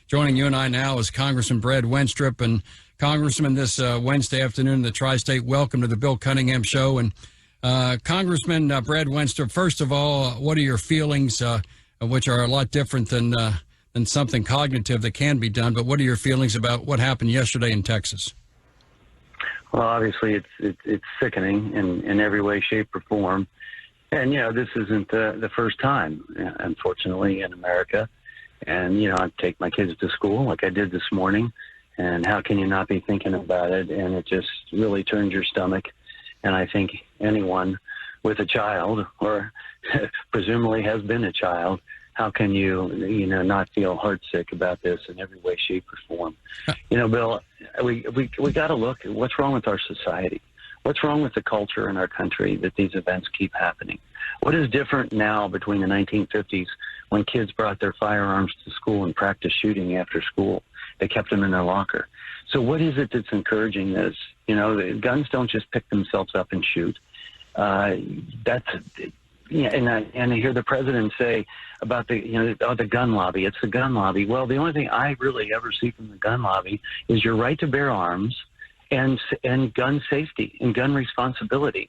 Joining you and I now is Congressman Brad Wenstrup. And Congressman, this Wednesday afternoon in the Tri-State, welcome to the Bill Cunningham Show. And Congressman Brad Wenstrup, first of all, what are your feelings, which are a lot different than something cognitive that can be done, but what are your feelings about what happened yesterday in Texas? Well, obviously, it's sickening in every way, shape, or form. And, this isn't the first time, unfortunately, in America. And, I take my kids to school like I did this morning. And how can you not be thinking about it? And it just really turns your stomach. And I think anyone with a child or presumably has been a child, how can you, not feel heartsick about this in every way, shape, or form? Bill, we got to look at what's wrong with our society. What's wrong with the culture in our country that these events keep happening? What is different now between the 1950s when kids brought their firearms to school and practiced shooting after school? They kept them in their locker. So what is it that's encouraging this? The guns don't just pick themselves up and shoot. And I hear the president say about the gun lobby. It's the gun lobby. Well, the only thing I really ever see from the gun lobby is your right to bear arms and gun safety and gun responsibility.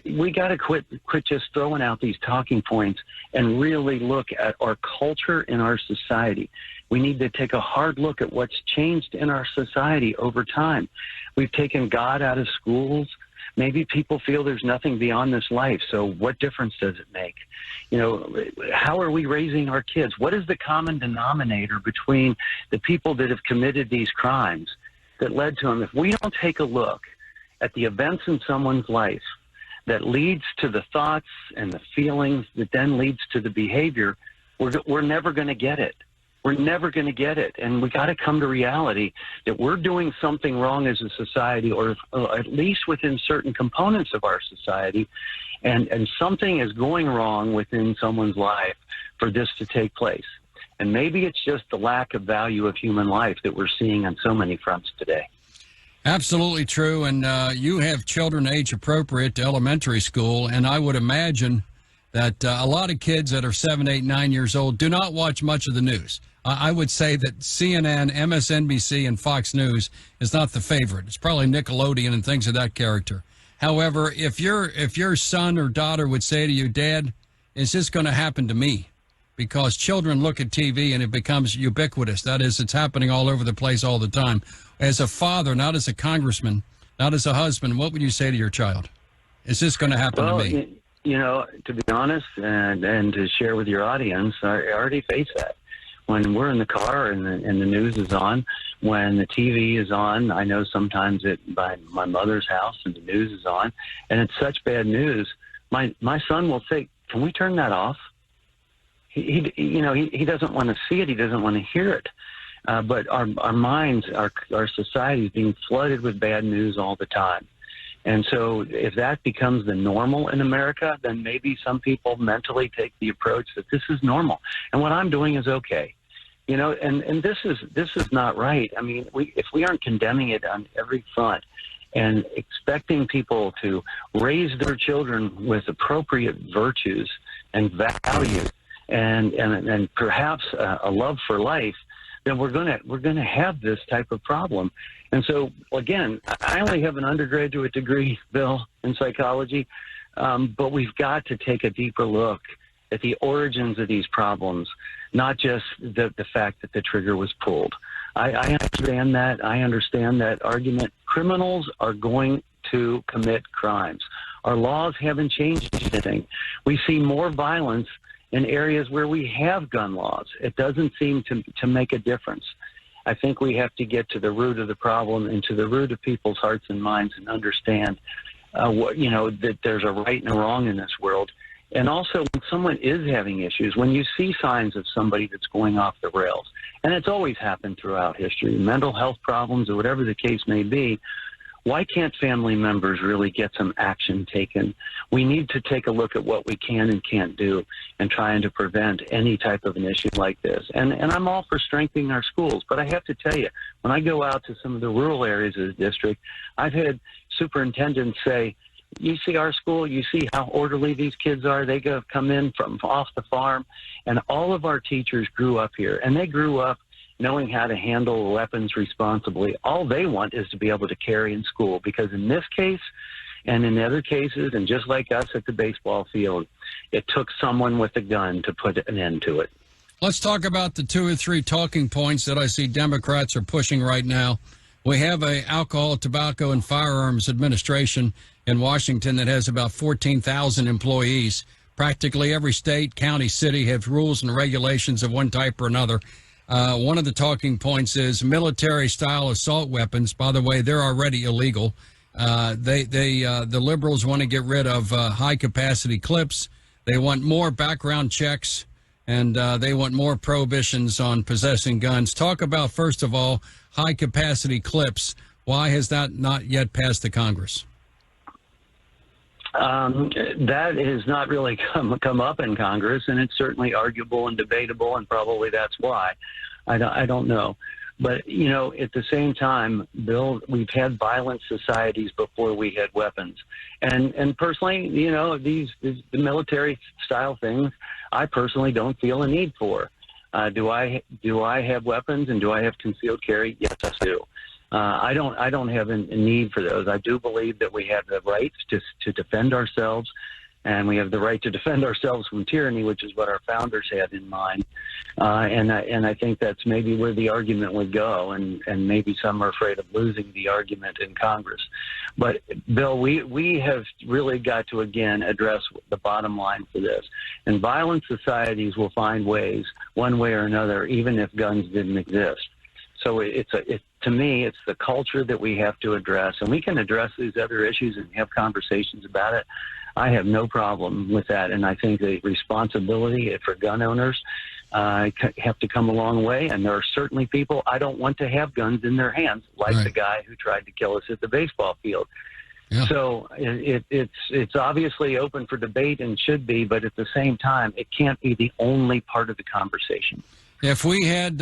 We got to quit just throwing out these talking points and really look at our culture in our society. We need to take a hard look at what's changed in our society over time. We've taken God out of schools. Maybe people feel there's nothing beyond this life, so what difference does it make? How are we raising our kids? What is the common denominator between the people that have committed these crimes that led to them? If we don't take a look at the events in someone's life that leads to the thoughts and the feelings that then leads to the behavior, we're never going to get it. We're never going to get it. And we got to come to reality that we're doing something wrong as a society, or at least within certain components of our society, and something is going wrong within someone's life for this to take place. And maybe it's just the lack of value of human life that we're seeing on so many fronts today. Absolutely true. And you have children age appropriate to elementary school, and I would imagine that a lot of kids that are 7, 8, 9 years old do not watch much of the news. I would say that CNN, MSNBC, and Fox News is not the favorite. It's probably Nickelodeon and things of that character. However, if your son or daughter would say to you, Dad, is this going to happen to me? Because children look at TV and it becomes ubiquitous. That is, it's happening all over the place all the time. As a father, not as a congressman, not as a husband, what would you say to your child? Is this going to happen to me? To be honest and to share with your audience, I already face that. When we're in the car and the news is on, when the TV is on, I know sometimes by my mother's house and the news is on, and it's such bad news, my son will say, "Can we turn that off?" He doesn't want to see it, he doesn't want to hear it. But our minds, our society is being flooded with bad news all the time. And so if that becomes the normal in America, then maybe some people mentally take the approach that this is normal. And what I'm doing is okay. And this is not right. I mean, if we aren't condemning it on every front and expecting people to raise their children with appropriate virtues and values and perhaps a love for life, then we're gonna have this type of problem. And so, again, I only have an undergraduate degree, Bill, in psychology, but we've got to take a deeper look at the origins of these problems, not just the fact that the trigger was pulled. I understand that. I understand that argument. Criminals are going to commit crimes. Our laws haven't changed anything. We see more violence in areas where we have gun laws. It doesn't seem to make a difference. I think we have to get to the root of the problem and to the root of people's hearts and minds and understand that there's a right and a wrong in this world. And also, when someone is having issues, when you see signs of somebody that's going off the rails, and it's always happened throughout history, mental health problems or whatever the case may be, why can't family members really get some action taken? We need to take a look at what we can and can't do and trying to prevent any type of an issue like this. And I'm all for strengthening our schools, but I have to tell you, when I go out to some of the rural areas of the district, I've had superintendents say, you see our school, you see how orderly these kids are. They come in from off the farm, and all of our teachers grew up here, and they grew up knowing how to handle weapons responsibly. All they want is to be able to carry in school, because in this case and in other cases, and just like us at the baseball field, it took someone with a gun to put an end to it. Let's talk about the 2 or 3 talking points that I see Democrats are pushing right now. We have a alcohol, tobacco, and firearms administration in Washington that has about 14,000 employees. Practically every state, county, city have rules and regulations of one type or another. One of the talking points is military-style assault weapons. By the way, they're already illegal. The liberals want to get rid of high-capacity clips. They want more background checks, and they want more prohibitions on possessing guns. Talk about, first of all, high-capacity clips. Why has that not yet passed the Congress? That has not really come up in Congress, and it's certainly arguable and debatable, and probably that's why. I don't know. But, you know, at the same time, Bill, we've had violent societies before we had weapons. And personally, you know, the military-style things, I personally don't feel a need for. Do I have weapons, and do I have concealed carry? Yes, I do. I don't have a need for those. I do believe that we have the right to defend ourselves, and we have the right to defend ourselves from tyranny, which is what our founders had in mind. And I think that's maybe where the argument would go, and maybe some are afraid of losing the argument in Congress. But, Bill, we have really got to, again, address the bottom line for this. And violent societies will find ways, one way or another, even if guns didn't exist. So to me, it's the culture that we have to address, and we can address these other issues and have conversations about it. I have no problem with that, and I think the responsibility for gun owners have to come a long way, and there are certainly people I don't want to have guns in their hands, like the guy who tried to kill us at the baseball field. Yeah. So it's obviously open for debate and should be, but at the same time, it can't be the only part of the conversation. If we had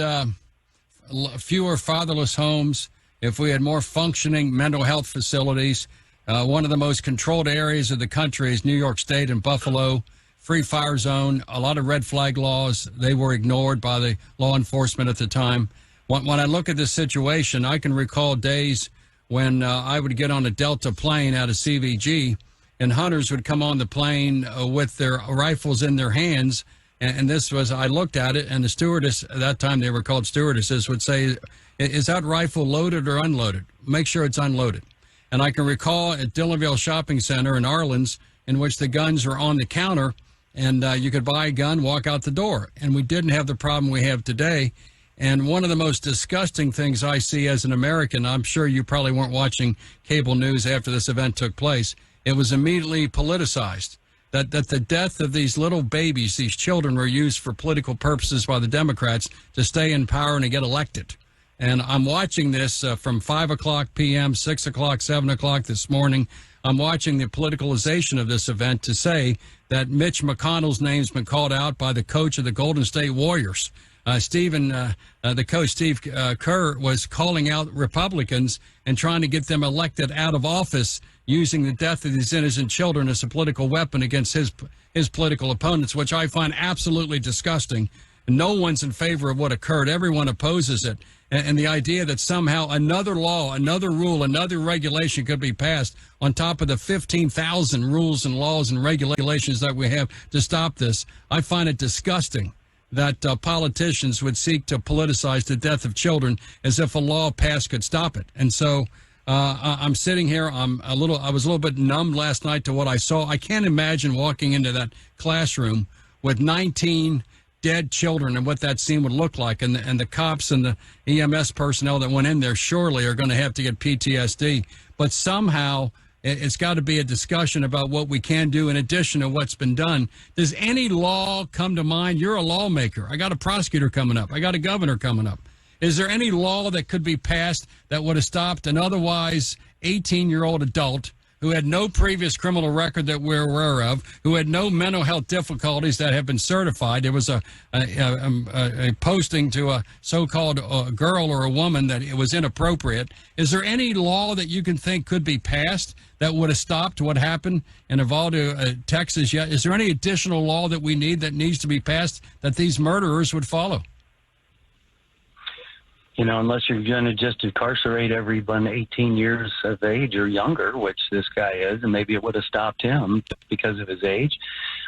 fewer fatherless homes, if we had more functioning mental health facilities, one of the most controlled areas of the country is New York State and Buffalo, free fire zone, a lot of red flag laws. They were ignored by the law enforcement at the time. When I look at this situation, I can recall days when I would get on a Delta plane out of CVG, and hunters would come on the plane with their rifles in their hands. And this was, I looked at it, and the stewardess, at that time they were called stewardesses, would say, is that rifle loaded or unloaded? Make sure it's unloaded. And I can recall at Dillonville Shopping Center in Arlen's, in which the guns were on the counter, and you could buy a gun, walk out the door. And we didn't have the problem we have today. And one of the most disgusting things I see as an American, I'm sure you probably weren't watching cable news after this event took place, it was immediately politicized. That the death of these little babies, these children, were used for political purposes by the Democrats to stay in power and to get elected. And I'm watching this from 5 o'clock p.m., 6 o'clock, 7 o'clock this morning. I'm watching the politicalization of this event to say that Mitch McConnell's name's been called out by the coach of the Golden State Warriors. The coach, Steve Kerr, was calling out Republicans and trying to get them elected out of office using the death of these innocent children as a political weapon against his political opponents, which I find absolutely disgusting. No one's in favor of what occurred. Everyone opposes it. And the idea that somehow another law, another rule, another regulation could be passed on top of the 15,000 rules and laws and regulations that we have to stop this, I find it disgusting that politicians would seek to politicize the death of children as if a law passed could stop it. And so I'm sitting here. I was a little bit numb last night to what I saw. I can't imagine walking into that classroom with 19 dead children and what that scene would look like. And the cops and the EMS personnel that went in there surely are going to have to get PTSD. But somehow it's got to be a discussion about what we can do in addition to what's been done. Does any law come to mind? You're a lawmaker. I got a prosecutor coming up. I got a governor coming up. Is there any law that could be passed that would have stopped an otherwise 18-year-old adult who had no previous criminal record that we're aware of, who had no mental health difficulties that have been certified? There was a posting to a so-called girl or a woman that it was inappropriate. Is there any law that you can think could be passed that would have stopped what happened in Uvalde, Texas yet? Is there any additional law that we need that needs to be passed that these murderers would follow? unless you're going to just incarcerate everyone 18 years of age or younger, which this guy is, and maybe it would have stopped him because of his age.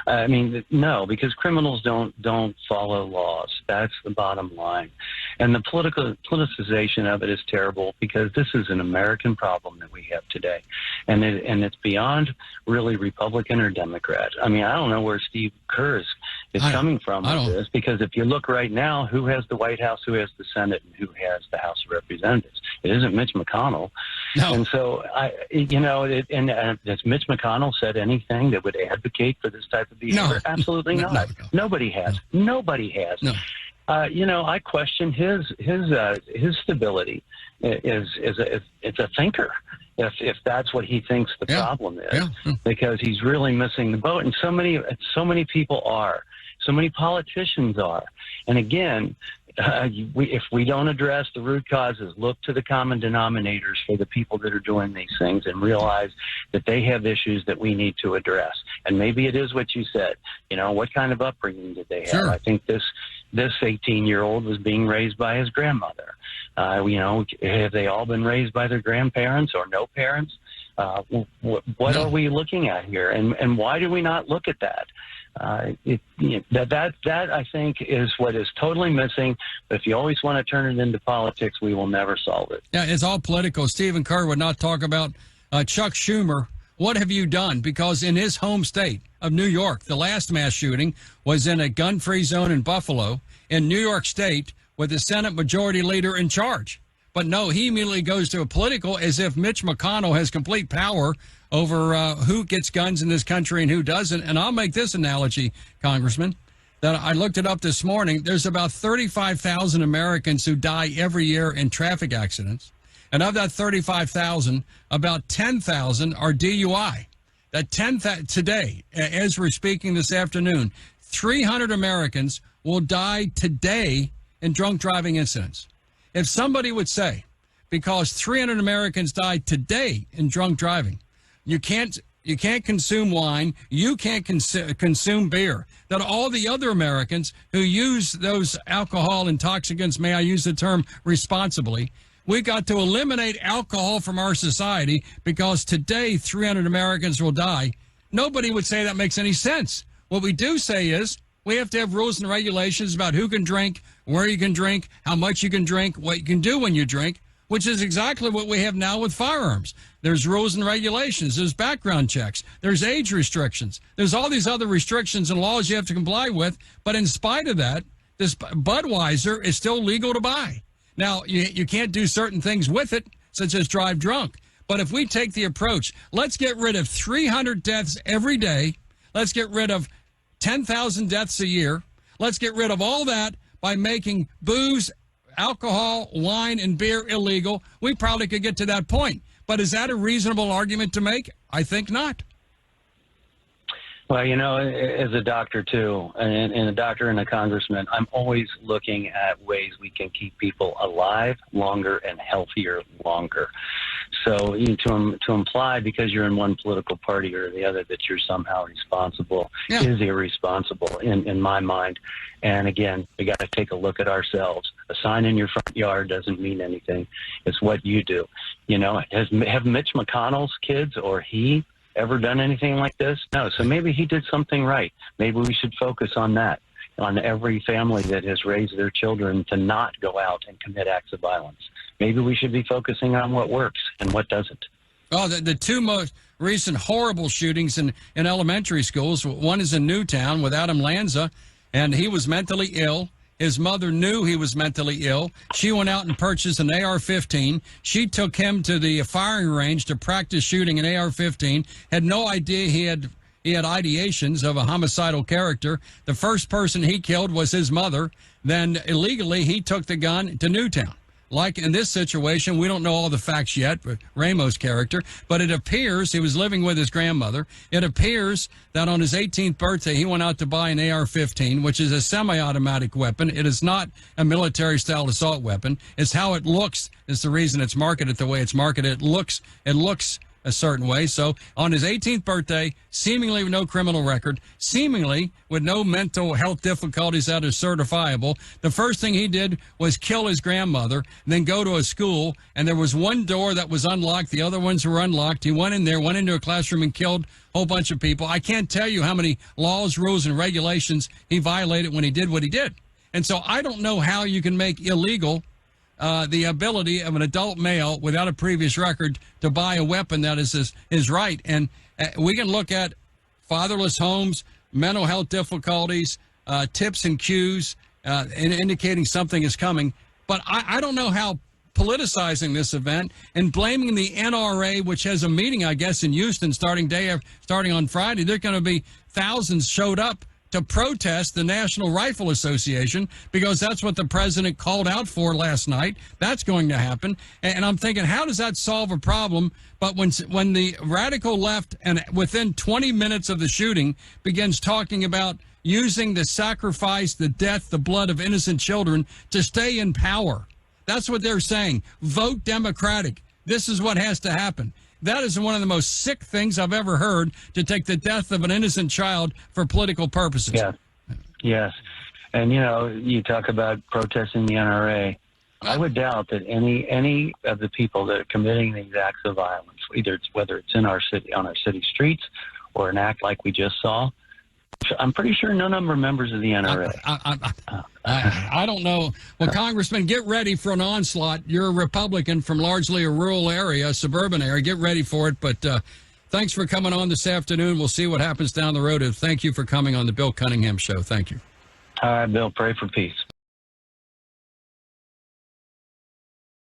I mean, no, because criminals don't follow laws. That's the bottom line. And the politicization of it is terrible, because this is an American problem that we have today. And it's beyond really Republican or Democrat. I mean, I don't know where Steve Kerr is coming from with this, because if you look right now, who has the White House, who has the Senate, and who has the House of Representatives? It isn't Mitch McConnell. No. And so, has Mitch McConnell said anything that would advocate for this type of behavior? No. Absolutely not. No. Nobody has. No. Nobody has. No. I question his stability. It's a thinker, if that's what he thinks the problem is, because he's really missing the boat. And so many people are, so many politicians are. And again, if we don't address the root causes, look to the common denominators for the people that are doing these things, and realize that they have issues that we need to address. And maybe it is what you said. What kind of upbringing did they have? Sure. I think this 18-year-old was being raised by his grandmother. Have they all been raised by their grandparents or no parents? What are we looking at here? And why do we not look at that? That I think is what is totally missing. But if you always want to turn it into politics, we will never solve it. Yeah, it's all political. Stephen Kerr would not talk about Chuck Schumer. What have you done? Because in his home state of New York, the last mass shooting was in a gun-free zone in Buffalo, in New York State, with the Senate Majority Leader in charge. But no, he immediately goes to a political, as if Mitch McConnell has complete power over who gets guns in this country and who doesn't. And I'll make this analogy, Congressman, that I looked it up this morning. There's about 35,000 Americans who die every year in traffic accidents. And of that 35,000, about 10,000 are DUI. That 10,000 today, as we're speaking this afternoon, 300 Americans will die today in drunk driving incidents. If somebody would say, because 300 Americans died today in drunk driving, you can't consume wine, you can't consume beer, that all the other Americans who use those alcohol intoxicants, may I use the term responsibly, we got to eliminate alcohol from our society because today 300 Americans will die. Nobody would say that makes any sense. What we do say is we have to have rules and regulations about who can drink, where you can drink, how much you can drink, what you can do when you drink, which is exactly what we have now with firearms. There's rules and regulations. There's background checks. There's age restrictions. There's all these other restrictions and laws you have to comply with. But in spite of that, this Budweiser is still legal to buy. Now, you can't do certain things with it, such as drive drunk. But if we take the approach, let's get rid of 300 deaths every day. Let's get rid of 10,000 deaths a year. Let's get rid of all that by making booze, alcohol, wine, and beer illegal. We probably could get to that point. But is that a reasonable argument to make? I think not. Well, as a doctor, too, and a doctor and a congressman, I'm always looking at ways we can keep people alive longer and healthier longer. So to imply because you're in one political party or the other that you're somehow responsible is irresponsible in my mind. And again, we got to take a look at ourselves. A sign in your front yard doesn't mean anything. It's what you do. Have Mitch McConnell's kids or he ever done anything like this? No. So maybe he did something right. Maybe we should focus on that, on every family that has raised their children to not go out and commit acts of violence. Maybe we should be focusing on what works and what doesn't. Well, the two most recent horrible shootings in elementary schools, one is in Newtown with Adam Lanza, and he was mentally ill. His mother knew he was mentally ill. She went out and purchased an AR-15. She took him to the firing range to practice shooting an AR-15, had no idea he had ideations of a homicidal character. The first person he killed was his mother. Then illegally he took the gun to Newtown. Like in this situation, we don't know all the facts yet, but Ramos' character, but it appears he was living with his grandmother. It appears that on his 18th birthday, he went out to buy an AR-15, which is a semi-automatic weapon. It is not a military-style assault weapon. It's how it looks is the reason it's marketed the way it's marketed. It looks a certain way. So on his 18th birthday, seemingly with no criminal record, seemingly with no mental health difficulties that are certifiable, the first thing he did was kill his grandmother, then go to a school, and there was one door that was unlocked. The other ones were unlocked. He went in there, went into a classroom and killed a whole bunch of people. I can't tell you how many laws, rules, and regulations he violated when he did what he did. And so I don't know how you can make illegal the ability of an adult male without a previous record to buy a weapon that is his right. And we can look at fatherless homes, mental health difficulties, tips and cues, indicating something is coming. But I don't know how politicizing this event and blaming the NRA, which has a meeting, I guess, in Houston starting on Friday. They're going to be thousands showed up to protest the National Rifle Association because that's what the president called out for last night. That's going to happen. And I'm thinking, how does that solve a problem? But when the radical left, and within 20 minutes of the shooting, begins talking about using the sacrifice, the death, the blood of innocent children to stay in power, that's what they're saying. Vote Democratic. This is what has to happen. That is one of the most sick things I've ever heard, to take the death of an innocent child for political purposes. Yeah. Yes. And, you talk about protesting the NRA. I would doubt that any of the people that are committing these acts of violence, whether it's in our city, on our city streets, or an act like we just saw, I'm pretty sure none of them are members of the NRA. I don't know. Well, Congressman, get ready for an onslaught. You're a Republican from largely a rural area, a suburban area. Get ready for it. But thanks for coming on this afternoon. We'll see what happens down the road. And thank you for coming on the Bill Cunningham Show. Thank you. All right, Bill. Pray for peace.